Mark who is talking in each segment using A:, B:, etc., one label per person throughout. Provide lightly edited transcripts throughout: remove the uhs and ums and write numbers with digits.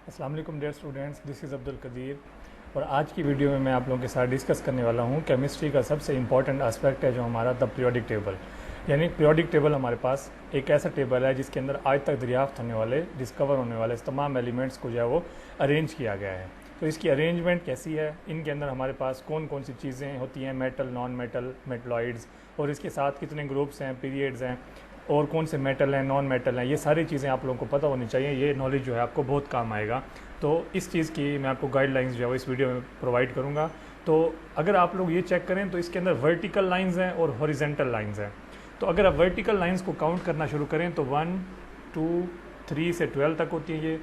A: अस्सलाम वालेकुम dear students, this is Abdul Qadeer. और आज की वीडियो में मैं आप लोगों के साथ डिस्कस करने वाला हूँ केमिस्ट्री का सबसे इंपॉर्टेंट एस्पेक्ट है जो हमारा द पीरियोडिक टेबल। यानी पीरियोडिक टेबल हमारे पास एक ऐसा टेबल है जिसके अंदर आज तक दरियाफ्त होने वाले, डिस्कवर होने वाले तमाम एलिमेंट्स को जो है वो अरेंज किया गया है। तो इसकी अरेंजमेंट कैसी है, इनके अंदर हमारे पास कौन कौन सी चीज़ें होती हैं, मेटल, नॉन मेटल, मेटलॉइड्स, और इसके साथ कितने ग्रुप्स हैं, पीरियड्स हैं, और कौन से मेटल हैं, नॉन मेटल हैं, ये सारी चीज़ें आप लोगों को पता होनी चाहिए। ये नॉलेज जो है आपको बहुत काम आएगा। तो इस चीज़ की मैं आपको गाइडलाइंस जो है वो इस वीडियो में प्रोवाइड करूँगा। तो अगर आप लोग ये चेक करें तो इसके अंदर वर्टिकल लाइंस हैं और हॉरिजेंटल लाइंस हैं। तो अगर आप वर्टिकल लाइंस को काउंट करना शुरू करें तो 1, 2, 3 से 12 तक होती है ये,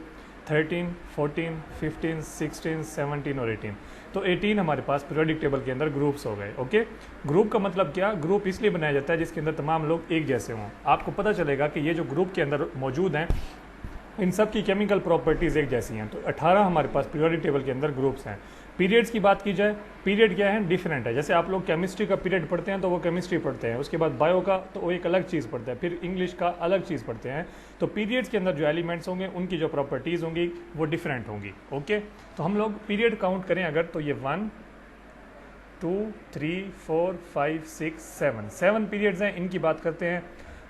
A: 13, 14, 15, 16, 17 और 18। तो 18 हमारे पास पीरियोडिक टेबल के अंदर ग्रुप्स हो गए। ओके, ग्रुप का मतलब क्या, ग्रुप इसलिए बनाया जाता है जिसके अंदर तमाम लोग एक जैसे हों। आपको पता चलेगा कि ये जो ग्रुप के अंदर मौजूद हैं इन सब की केमिकल प्रॉपर्टीज़ एक जैसी हैं। तो 18 हमारे पास पीरियोडिक टेबल के अंदर ग्रुप्स हैं। पीरियड्स की बात की जाए, पीरियड क्या है, डिफरेंट है। जैसे आप लोग केमिस्ट्री का पीरियड पढ़ते हैं तो वो केमिस्ट्री पढ़ते हैं, उसके बाद बायो का तो वो एक अलग चीज़ पढ़ते हैं, फिर इंग्लिश का अलग चीज़ पढ़ते हैं। तो पीरियड्स के अंदर जो एलिमेंट्स होंगे उनकी जो प्रॉपर्टीज़ होंगी वो डिफरेंट होंगी। ओके, तो हम लोग पीरियड काउंट करें अगर तो ये 1, 2, 3, 4, 5, 6, 7 पीरियड्स हैं। इनकी बात करते हैं।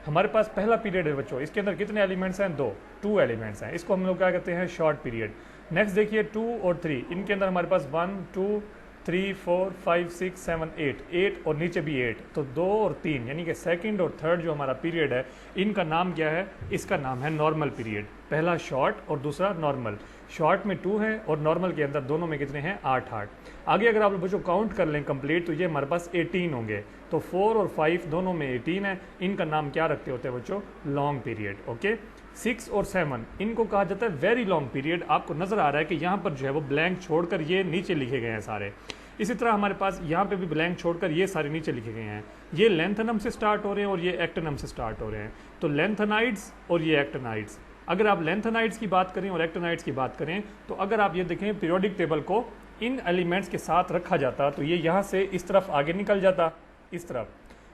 A: हमारे पास पहला पीरियड है बच्चों, इसके अंदर कितने एलिमेंट्स हैं, 2 एलिमेंट्स हैं। इसको हम लोग क्या कहते हैं, शॉर्ट पीरियड। नेक्स्ट देखिए 2 और 3, इनके अंदर हमारे पास 1, 2, 3, 4, 5, 6, 7, 8 और नीचे भी 8। तो 2 और 3 यानी कि सेकंड और थर्ड जो हमारा पीरियड है इनका नाम क्या है, इसका नाम है नॉर्मल पीरियड। पहला शॉर्ट और दूसरा नॉर्मल। शॉर्ट में 2 है और नॉर्मल के अंदर दोनों में कितने हैं, 8। आगे अगर आप बच्चों काउंट कर लें कंप्लीट तो ये हमारे पास 18 होंगे। तो 4 और 5 दोनों में 18 है। इनका नाम क्या रखते होते हैं बच्चों, लॉन्ग पीरियड। ओके, 6 और 7 इनको कहा जाता है वेरी लॉन्ग पीरियड। आपको नजर आ रहा है कि यहाँ पर जो है वो ब्लैंक छोड़कर ये नीचे लिखे गए हैं सारे। इसी तरह हमारे पास यहाँ पे भी ब्लैंक छोड़कर ये सारे नीचे लिखे गए हैं। ये लेंथनम से स्टार्ट हो रहे हैं और ये एक्टिनम से स्टार्ट हो रहे हैं। तो लेंथेनाइड्स और ये एक्टिनाइड्स। अगर आप लेंथेनाइड्स की बात करें और एक्टिनाइड्स की बात करें तो अगर आप ये देखें पीरियोडिक टेबल को इन एलिमेंट्स के साथ रखा जाता तो ये यहाँ से इस तरफ आगे निकल जाता, इस तरफ,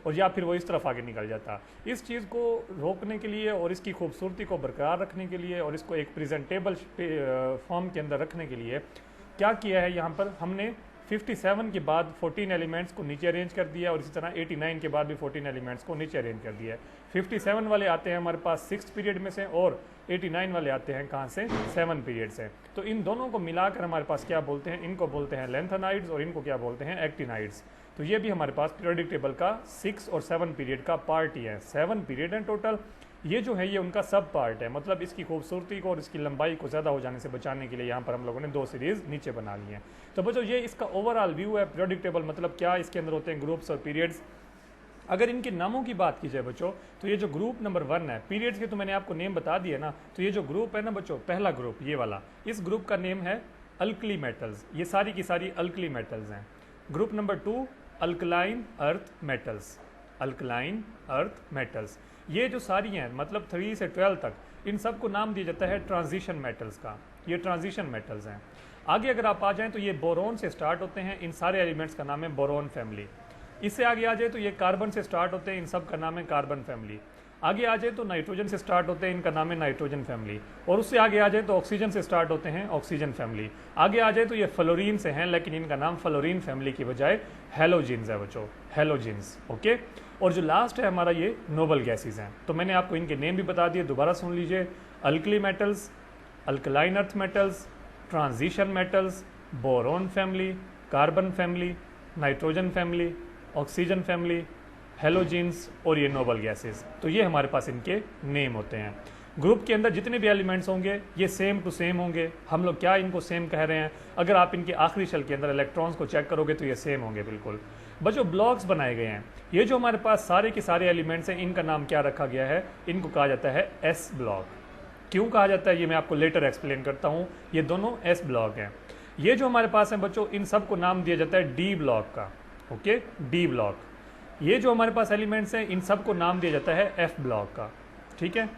A: और या फिर वो इस तरफ आगे निकल जाता। इस चीज़ को रोकने के लिए और इसकी खूबसूरती को बरकरार रखने के लिए और इसको एक प्रेजेंटेबल फॉर्म के अंदर रखने के लिए क्या किया है, यहाँ पर हमने 57 के बाद 14 एलिमेंट्स को नीचे अरेंज कर दिया और इसी तरह 89 के बाद भी 14 एलिमेंट्स को नीचे अरेंज कर दिया है। 57 वाले आते हैं हमारे पास 6th पीरियड में से और 89 वाले आते हैं कहाँ से, 7 पीरियड से। तो इन दोनों को मिलाकर हमारे पास क्या बोलते हैं, इनको बोलते हैं लेंथेनाइड्स और इनको क्या बोलते हैं, एक्टिनाइड्स। तो ये भी हमारे पास पीरियोडिक टेबल का 6 और 7 पीरियड का पार्ट ही है। 7 पीरियड है टोटल। ये जो है ये उनका सब पार्ट है। मतलब इसकी खूबसूरती को और इसकी लंबाई को ज़्यादा हो जाने से बचाने के लिए यहाँ पर हम लोगों ने 2 सीरीज़ नीचे बना ली हैं। तो बच्चों ये इसका ओवरऑल व्यू है पीरियोडिक टेबल। मतलब क्या इसके अंदर होते हैं ग्रुप्स और पीरियड्स। अगर इनके नामों की बात की जाए बच्चों तो ये जो ग्रुप नंबर 1 है, पीरियड्स के तो मैंने आपको नेम बता दिए ना। तो ये जो ग्रुप है ना बच्चों, पहला ग्रुप ये वाला, इस ग्रुप का नेम है अल्कली मेटल्स। ये सारी की सारी अल्कली मेटल्स हैं। Group number 2 alkaline earth metals, alkaline earth metals. ये जो सारी हैं मतलब 3 से 12 तक, इन सब को नाम दिया जाता है ट्रांजिशन मेटल्स का। ये ट्रांजिशन मेटल्स हैं। आगे अगर आप आ जाएं तो ये बोरोन से स्टार्ट होते हैं। इन सारे एलिमेंट्स का नाम है बोरोन फैमिली। इससे आगे आ जाए तो ये कार्बन से स्टार्ट होते हैं। इन सब का नाम है कार्बन फैमिली। आगे आ जाए तो नाइट्रोजन से स्टार्ट होते हैं। इनका नाम है नाइट्रोजन फैमिली। और उससे आगे आ जाए तो ऑक्सीजन से स्टार्ट होते हैं, ऑक्सीजन फैमिली। आगे आ जाए तो ये फ्लोरीन से हैं लेकिन इनका नाम फ्लोरीन फैमिली की बजाय हेलोजिन्स है बच्चों, हेलोजिन्स। ओके, और जो लास्ट है हमारा ये नोबल गैसेज हैं। तो मैंने आपको इनके नेम भी बता दिए, दोबारा सुन लीजिए। Alkali metals, alkaline earth metals, transition metals, boron family, carbon family, nitrogen family, oxygen family, halogens और ये नोबल गैसेस। तो ये हमारे पास इनके नेम होते हैं। ग्रुप के अंदर जितने भी एलिमेंट्स होंगे ये सेम टू सेम होंगे। हम लोग क्या इनको सेम कह रहे हैं, अगर आप इनके आखिरी शेल के अंदर इलेक्ट्रॉन्स को चेक करोगे तो ये सेम होंगे बिल्कुल। बच्चों ब्लॉक्स बनाए गए हैं। ये जो हमारे पास सारे के सारे एलिमेंट्स हैं इनका नाम क्या रखा गया है, इनको कहा जाता है एस ब्लॉक। क्यों कहा जाता है ये मैं आपको लेटर एक्सप्लेन करता हूँ। ये दोनों एस ब्लॉक हैं। ये जो हमारे पास है बच्चों इन सब को नाम दिया जाता है डी ब्लॉक का। Okay, D block. ये जो हमारे पास एलिमेंट्स हैं इन सब को नाम दिया जाता है एफ ब्लॉक का। ठीक है,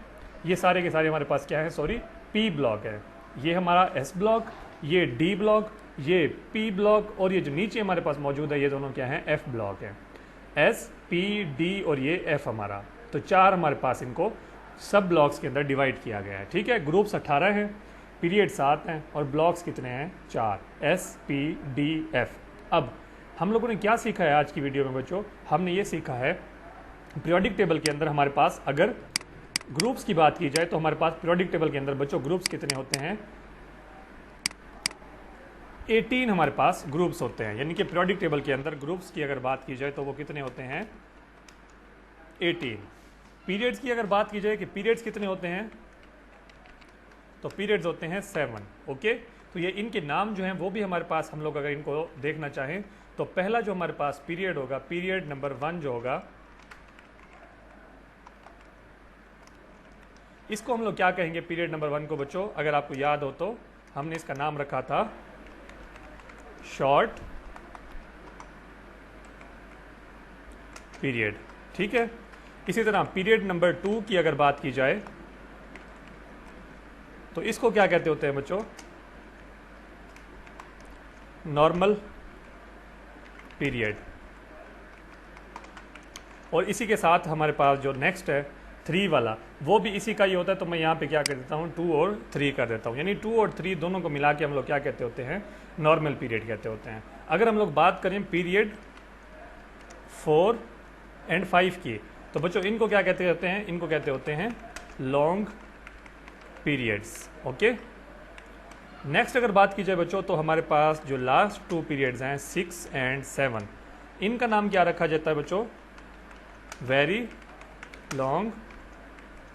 A: ये सारे के सारे हमारे पास क्या है, सॉरी, पी ब्लॉक है। ये हमारा एस ब्लॉक, ये डी ब्लॉक, ये पी ब्लॉक और ये जो नीचे हमारे पास मौजूद है ये दोनों क्या है, एफ ब्लॉक है। एस, पी, डी और ये एफ हमारा। तो 4 हमारे पास इनको सब ब्लॉक्स के अंदर डिवाइड किया गया है। ठीक है, ग्रुप्स 18 हैं। पीरियड 7 हैं और ब्लॉक्स कितने हैं 4, SPDF। अब हम लोगों ने क्या सीखा है आज की वीडियो में बच्चों, हमने ये सीखा है पीरियोडिक टेबल के अंदर हमारे पास अगर ग्रुप्स की बात की जाए तो हमारे पास पीरियोडिक टेबल के अंदर बच्चों ग्रुप्स कितने होते हैं 18 हमारे पास ग्रुप्स होते हैं। यानी कि पीरियोडिक टेबल के अंदर ग्रुप्स की अगर बात की जाए तो वो कितने होते हैं 18। पीरियड्स की अगर बात की जाए कि पीरियड्स कितने होते हैं तो पीरियड्स होते हैं 7। ओके, तो ये इनके नाम जो हैं वो भी हमारे पास हम लोग अगर इनको देखना चाहें तो पहला जो हमारे पास पीरियड होगा, पीरियड नंबर 1 जो होगा, इसको हम लोग क्या कहेंगे पीरियड नंबर 1 को बच्चों, अगर आपको याद हो तो हमने इसका नाम रखा था शॉर्ट पीरियड। ठीक है, इसी तरह पीरियड नंबर 2 की अगर बात की जाए तो इसको क्या कहते होते हैं बच्चों, नॉर्मल पीरियड। और इसी के साथ हमारे पास जो नेक्स्ट है 3 वाला वो भी इसी का ही होता है, तो मैं यहाँ पे क्या कर देता हूँ 2 और 3 कर देता हूँ, यानी 2 और 3 दोनों को मिला के हम लोग क्या कहते होते हैं नॉर्मल पीरियड कहते होते हैं। अगर हम लोग बात करें पीरियड 4 एंड 5 की तो बच्चों इनको क्या कहते होते हैं, इनको कहते होते हैं लॉन्ग पीरियड्स। ओके, नेक्स्ट अगर बात की जाए बच्चों तो हमारे पास जो लास्ट 2 पीरियड्स हैं 6 एंड 7, इनका नाम क्या रखा जाता है बच्चों, वेरी लॉन्ग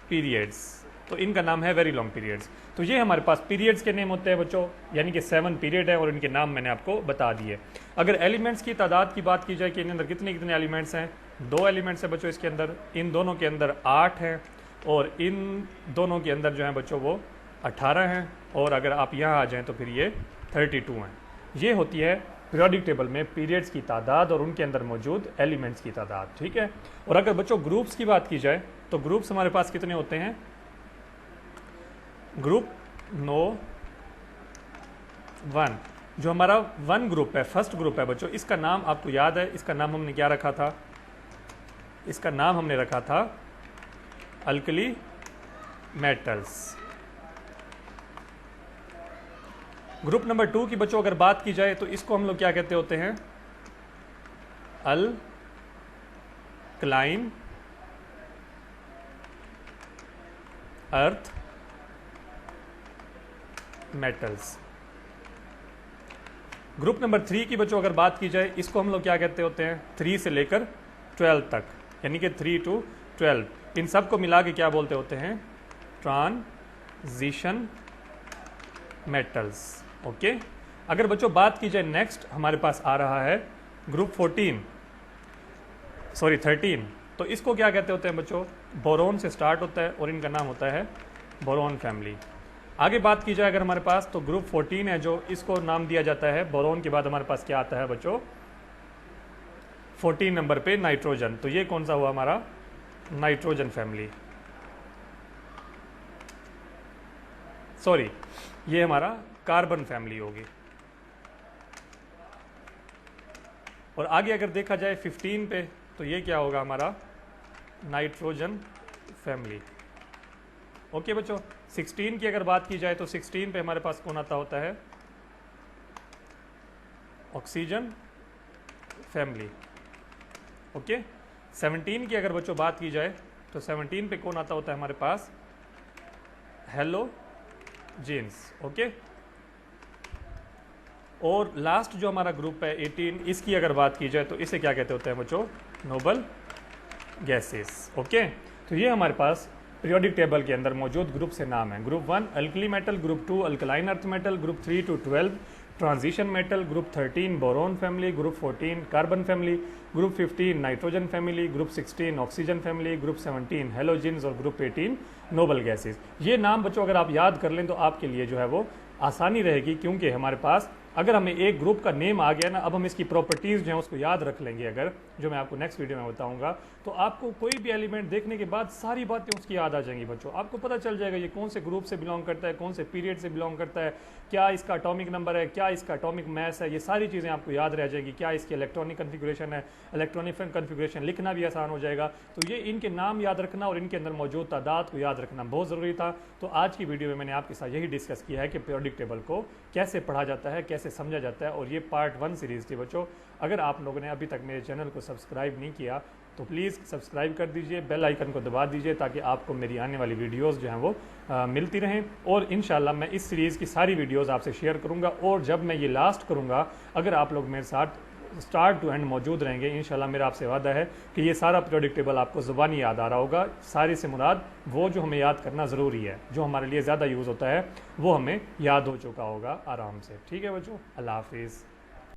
A: पीरियड्स। तो इनका नाम है वेरी लॉन्ग पीरियड्स। तो ये हमारे पास पीरियड्स के नेम होते हैं बच्चों, यानी कि 7 पीरियड है और इनके नाम मैंने आपको बता दिए। अगर एलिमेंट्स की तादाद की बात की जाए कि इनके अंदर कितने कितने एलिमेंट्स हैं, 2 एलिमेंट्स हैं बच्चों इसके अंदर, इन दोनों के अंदर 8 हैं और इन दोनों के अंदर जो है बच्चों वो 18 हैं, और अगर आप यहाँ आ जाएँ तो फिर ये 32 हैं। ये होती है पीरियोडिक टेबल में पीरियड्स की तादाद और उनके अंदर मौजूद एलिमेंट्स की तादाद। ठीक है, और अगर बच्चों ग्रुप्स की बात की जाए तो ग्रुप्स हमारे पास कितने होते हैं, ग्रुप 1 जो हमारा 1 ग्रुप है, फर्स्ट ग्रुप है बच्चों, इसका नाम आपको याद है, इसका नाम हमने क्या रखा था, इसका नाम हमने रखा था अल्कली मेटल्स। ग्रुप नंबर 2 की बच्चों अगर बात की जाए तो इसको हम लोग क्या कहते होते हैं, alkaline earth metals. Group number 3 की बच्चों अगर बात की जाए इसको हम लोग क्या कहते होते हैं, 3 से लेकर 12 तक, यानी कि 3 to 12, इन सब को मिला के क्या बोलते होते हैं, ट्रांजिशन मेटल्स। ओके, अगर बच्चों बात की जाए नेक्स्ट हमारे पास आ रहा है ग्रुप 13, तो इसको क्या कहते होते हैं बच्चों, बोरोन से स्टार्ट होता है और इनका नाम होता है बोरोन फैमिली। आगे बात की जाए अगर हमारे पास तो ग्रुप 14 है जो इसको नाम दिया जाता है, बोरोन के बाद हमारे पास क्या आता है बच्चों 14 नंबर पे नाइट्रोजन। तो ये कौन सा हुआ हमारा, नाइट्रोजन फैमिली, सॉरी ये हमारा कार्बन फैमिली होगी। और आगे अगर देखा जाए 15 पे तो ये क्या होगा हमारा नाइट्रोजन फैमिली। ओके बच्चों, 16 की अगर बात की जाए तो 16 पे हमारे पास कौन आता होता है, ऑक्सीजन फैमिली। ओके, 17 की अगर बच्चों बात की जाए तो 17 पे कौन आता होता है हमारे पास, हेलोजेन्स। ओके, और लास्ट जो हमारा ग्रुप है 18, इसकी अगर बात की जाए तो इसे क्या कहते होते हैं बच्चों, नोबल गैसेस। ओके, तो ये हमारे पास पीरियोडिक टेबल के अंदर मौजूद ग्रुप से नाम है। Group 1 alkali metal, group 2 alkaline earth metal, group 3 to 12 transition metal, group 13 boron family, group 14 carbon family, group 15 nitrogen family, group 16 oxygen family, group 17 हेलोजेन्स और ग्रुप 18 नोबल गैसेस। ये नाम बच्चों अगर आप याद कर लें तो आपके लिए जो है वो आसानी रहेगी, क्योंकि हमारे पास अगर हमें एक ग्रुप का नेम आ गया ना, अब हम इसकी प्रॉपर्टीज़ जो है उसको याद रख लेंगे अगर, जो मैं आपको नेक्स्ट वीडियो में बताऊंगा, तो आपको कोई भी एलिमेंट देखने के बाद सारी बातें उसकी याद आ जाएंगी बच्चों। आपको पता चल जाएगा ये कौन से ग्रुप से बिलोंग करता है, कौन से पीरियड से बिलोंग करता है, क्या इसका एटॉमिक नंबर है, क्या इसका एटॉमिक मास है, ये सारी चीज़ें आपको याद रह जाएगी। क्या इसकी इलेक्ट्रॉनिक कन्फिगरेशन है, इलेक्ट्रॉनिक कन्फिगरेशन लिखना भी आसान हो जाएगा। तो ये इनके नाम याद रखना और इनके अंदर मौजूद तादाद को याद याद रखना बहुत ज़रूरी था। तो आज की वीडियो में मैंने आपके साथ यही डिस्कस किया है कि पीरियोडिक टेबल को कैसे पढ़ा जाता है, कैसे समझा जाता है, और ये पार्ट 1 सीरीज़ थी बच्चों। अगर आप लोगों ने अभी तक मेरे चैनल को सब्सक्राइब नहीं किया तो प्लीज़ सब्सक्राइब कर दीजिए, बेल आइकन को दबा दीजिए ताकि आपको मेरी आने वाली वीडियोस जो हैं वो मिलती रहें। और इंशाल्लाह मैं इस सीरीज़ की सारी वीडियोस आपसे शेयर करूंगा, और जब मैं ये लास्ट करूंगा अगर आप लोग मेरे साथ स्टार्ट टू एंड मौजूद रहेंगे इंशाल्लाह मेरा आपसे वादा है कि ये सारा पीरियोडिक टेबल आपको ज़ुबानी याद आ रहा होगा। सारी से मुराद वो जो हमें याद करना ज़रूरी है, जो हमारे लिए ज़्यादा यूज़ होता है वो हमें याद हो चुका होगा आराम से। ठीक है बच्चों, अल्लाह हाफिज़।